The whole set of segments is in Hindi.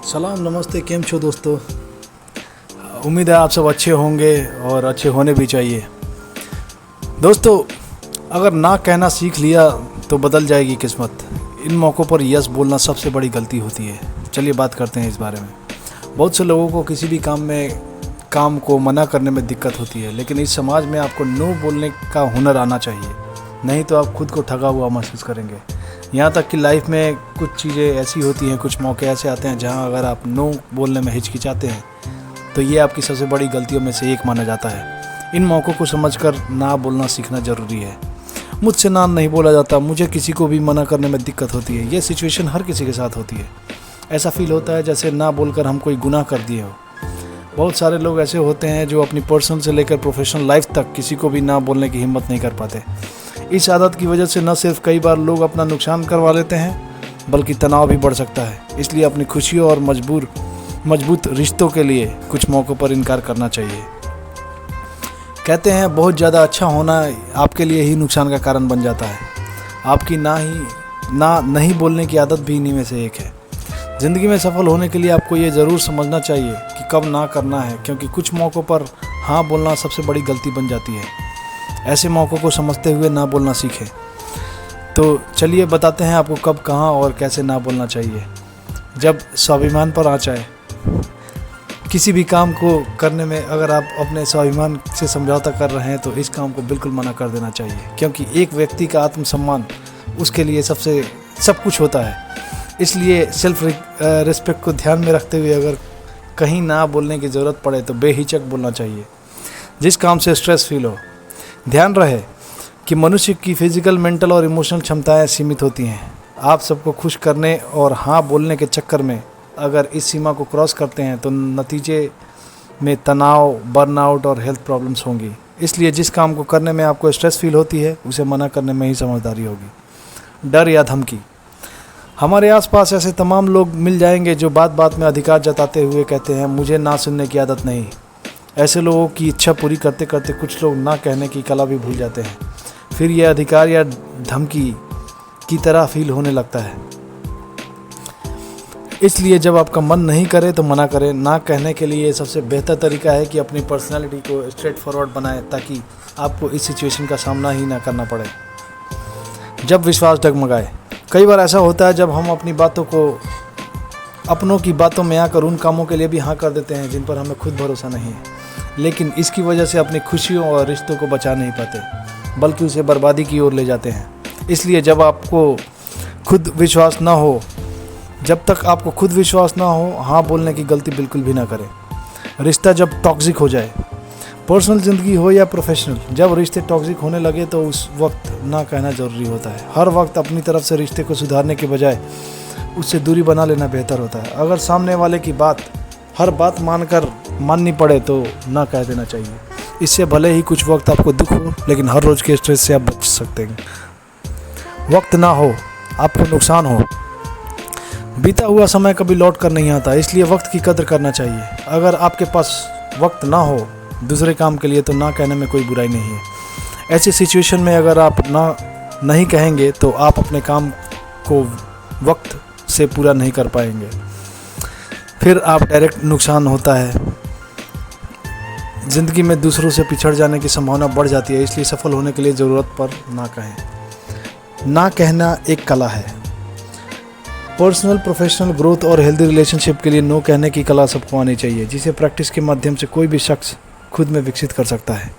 सलाम नमस्ते, केम छो दोस्तों। उम्मीद है आप सब अच्छे होंगे और अच्छे होने भी चाहिए। दोस्तों, अगर ना कहना सीख लिया तो बदल जाएगी किस्मत। इन मौक़ों पर यस बोलना सबसे बड़ी गलती होती है। चलिए बात करते हैं इस बारे में। बहुत से लोगों को किसी भी काम को मना करने में दिक्कत होती है, लेकिन इस समाज में आपको नो बोलने का हुनर आना चाहिए, नहीं तो आप खुद को ठगा हुआ महसूस करेंगे। यहाँ तक कि लाइफ में कुछ चीज़ें ऐसी होती हैं, कुछ मौके ऐसे आते हैं जहाँ अगर आप नो बोलने में हिचकिचाते हैं तो ये आपकी सबसे बड़ी गलतियों में से एक माना जाता है। इन मौक़ों को समझकर ना बोलना सीखना ज़रूरी है। मुझसे ना नहीं बोला जाता, मुझे किसी को भी मना करने में दिक्कत होती है। ये सिचुएशन हर किसी के साथ होती है। ऐसा फील होता है जैसे ना बोलकर हम कोई गुनाह कर दिए हो। बहुत सारे लोग ऐसे होते हैं जो अपनी पर्सनल से लेकर प्रोफेशनल लाइफ तक किसी को भी ना बोलने की हिम्मत नहीं कर पाते। इस आदत की वजह से न सिर्फ कई बार लोग अपना नुकसान करवा लेते हैं, बल्कि तनाव भी बढ़ सकता है। इसलिए अपनी खुशियों और मजबूत रिश्तों के लिए कुछ मौक़ों पर इनकार करना चाहिए। कहते हैं बहुत ज़्यादा अच्छा होना आपके लिए ही नुकसान का कारण बन जाता है। आपकी नहीं बोलने की आदत भी इन्हीं में से एक है। ज़िंदगी में सफल होने के लिए आपको ये ज़रूर समझना चाहिए कि कब ना करना है, क्योंकि कुछ मौक़ों पर हाँ बोलना सबसे बड़ी गलती बन जाती है। ऐसे मौक़ों को समझते हुए ना बोलना सीखें। तो चलिए बताते हैं आपको कब, कहाँ और कैसे ना बोलना चाहिए। जब स्वाभिमान पर आँच आए। किसी भी काम को करने में अगर आप अपने स्वाभिमान से समझौता कर रहे हैं तो इस काम को बिल्कुल मना कर देना चाहिए, क्योंकि एक व्यक्ति का आत्मसम्मान उसके लिए सब कुछ होता है। इसलिए सेल्फ रिस्पेक्ट को ध्यान में रखते हुए अगर कहीं ना बोलने की ज़रूरत पड़े तो बेहिचक बोलना चाहिए। जिस काम से स्ट्रेस फील हो, ध्यान रहे कि मनुष्य की फिजिकल, मेंटल और इमोशनल क्षमताएं सीमित होती हैं। आप सबको खुश करने और हाँ बोलने के चक्कर में अगर इस सीमा को क्रॉस करते हैं तो नतीजे में तनाव, बर्नआउट और हेल्थ प्रॉब्लम्स होंगी। इसलिए जिस काम को करने में आपको स्ट्रेस फील होती है उसे मना करने में ही समझदारी होगी। डर या धमकी। हमारे आसपास ऐसे तमाम लोग मिल जाएंगे जो बात बात में अधिकार जताते हुए कहते हैं मुझे ना सुनने की आदत नहीं। ऐसे लोगों की इच्छा पूरी करते करते कुछ लोग ना कहने की कला भी भूल जाते हैं। फिर यह अधिकार या धमकी की तरह फील होने लगता है। इसलिए जब आपका मन नहीं करे तो मना करें। ना कहने के लिए सबसे बेहतर तरीका है कि अपनी पर्सनालिटी को स्ट्रेट फॉरवर्ड बनाएं, ताकि आपको इस सिचुएशन का सामना ही ना करना पड़े। जब विश्वास डगमगाए। कई बार ऐसा होता है जब हम अपनों की बातों में आकर उन कामों के लिए भी हाँ कर देते हैं जिन पर हमें खुद भरोसा नहीं है, लेकिन इसकी वजह से अपनी खुशियों और रिश्तों को बचा नहीं पाते, बल्कि उसे बर्बादी की ओर ले जाते हैं। इसलिए जब तक आपको खुद विश्वास ना हो, हाँ बोलने की गलती बिल्कुल भी ना करें। रिश्ता जब टॉक्सिक हो जाए, पर्सनल ज़िंदगी हो या प्रोफेशनल, जब रिश्ते टॉक्सिक होने लगे तो उस वक्त ना कहना ज़रूरी होता है। हर वक्त अपनी तरफ से रिश्ते को सुधारने के बजाय उससे दूरी बना लेना बेहतर होता है। अगर सामने वाले की हर बात माननी पड़े तो ना कह देना चाहिए। इससे भले ही कुछ वक्त आपको दुख हो, लेकिन हर रोज़ के स्ट्रेस से आप बच सकते हैं। वक्त ना हो, आपको नुकसान हो। बीता हुआ समय कभी लौट कर नहीं आता, इसलिए वक्त की कदर करना चाहिए। अगर आपके पास वक्त ना हो दूसरे काम के लिए तो ना कहने में कोई बुराई नहीं है। ऐसी सिचुएशन में अगर आप नहीं कहेंगे तो आप अपने काम को वक्त से पूरा नहीं कर पाएंगे, फिर आप डायरेक्ट नुकसान होता है। ज़िंदगी में दूसरों से पिछड़ जाने की संभावना बढ़ जाती है। इसलिए सफल होने के लिए ज़रूरत पर ना कहें। ना कहना एक कला है। पर्सनल, प्रोफेशनल ग्रोथ और हेल्दी रिलेशनशिप के लिए नो कहने की कला सबको आनी चाहिए, जिसे प्रैक्टिस के माध्यम से कोई भी शख्स खुद में विकसित कर सकता है।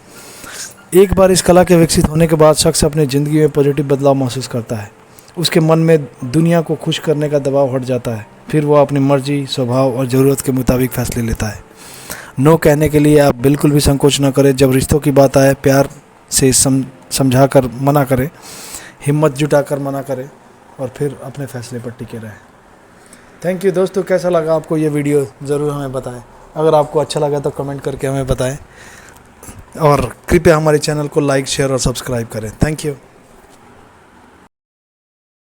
एक बार इस कला के विकसित होने के बाद शख्स अपनी ज़िंदगी में पॉजिटिव बदलाव महसूस करता है। उसके मन में दुनिया को खुश करने का दबाव हट जाता है। फिर वो अपनी मर्जी, स्वभाव और ज़रूरत के मुताबिक फैसले लेता है। नो कहने के लिए आप बिल्कुल भी संकोच न करें। जब रिश्तों की बात आए, प्यार से समझा कर मना करें, हिम्मत जुटाकर मना करें और फिर अपने फैसले पर टिके रहें। थैंक यू दोस्तों। कैसा लगा आपको ये वीडियो ज़रूर हमें बताएं। अगर आपको अच्छा लगा तो कमेंट करके हमें बताएं और कृपया हमारे चैनल को लाइक, शेयर और सब्सक्राइब करें। Thank you.